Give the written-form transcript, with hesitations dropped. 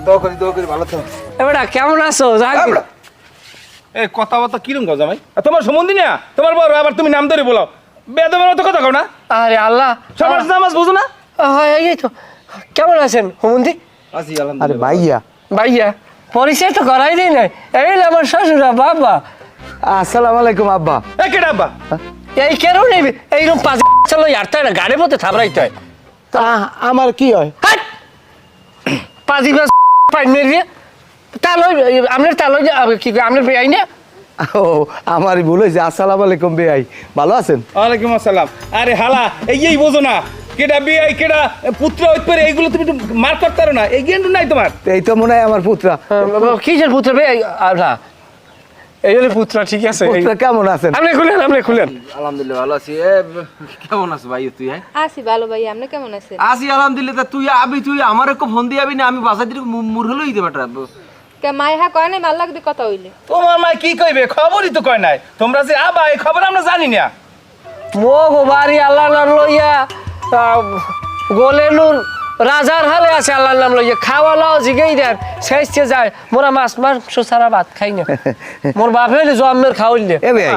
দোয়া করি ভালো থাকো। এবারে কেমন আছো জাহাঙ্গীর? এই কথাবার্তা কিরম গো জামাই? তোমার সম্বন্ধী না তোমার বড়, আবার তুমি নাম ধরে বলো, বেদমের মতো কথা কও না। আরে আল্লাহ, সমাজ নামাজ বুঝো না? এই তো কেমন আছেন হুমন্দি? আছি আরে আলহামদুলিল্লাহ। ভাইয়া, ভাইয়া পরিচয় তো করাই দেই নাই। এই হলো আমার শ্বশুরা বাবা। আসসালামু আলাইকুম আব্বা। এই কেডা আব্বা? এই কেন নেবে এইরকম পাঁচ চলো ইয়ারতে না গাড়ির মধ্যে থাবড়াইতে হয়। তা আমার কি হয়? হাট! পাঁচি গাছ পাইন মেরিয়ে তালই আপনার তালই কি আপনার বেআই না? ও আমারই ভুল হয়েছে। আসসালামু আলাইকুম বেআই, ভালো আছেন? ওয়ালাইকুম আসসালাম। আরে হালা এই বোঝো না, কেডা বিয়ে কেডা পুত্র হইতে পারে, এইগুলো তুমি একটু মার করতে পারো না, এই জ্ঞান নাই তোমার। এই তো মনে হয় আমার পুত্রা। কিসের পুত্র বেআই? না এই হলে পুত্র, ঠিক আছে। পুত্রা কেমন আছেন? আপনি খুলেন। আলহামদুলিল্লাহ ভালো আছি। কেমন আছো ভাই তুই? হ্যাঁ আছি ভালো ভাই, আপনি কেমন আছেন? আছি আলহামদুলিল্লাহ। তা তুই আমার একটু ফোন দিয়ে আবি না, আমি বাসার দিকে মুর হলো দিতে পারতাম। কে মাইহা কয় নাই মাল লাগবে কথা হইলে? তোমার মা কি কইবে, খবরই তো কয় নাই। তোমরা যে আবা এই খবর আমরা জানি না। মো বাড়ি আল্লাহ নাম লইয়া গোলেনুর রাজার হালে আছে আল্লাহর নাম লইয়া, খাওয়া লাও জিগেই দেন শেষে যায়। মোরা মাছ মাংস ছাড়া ভাত খাই না। মোর বাপ হইলে জন্মের খাওয়াইলে। এ বেআই,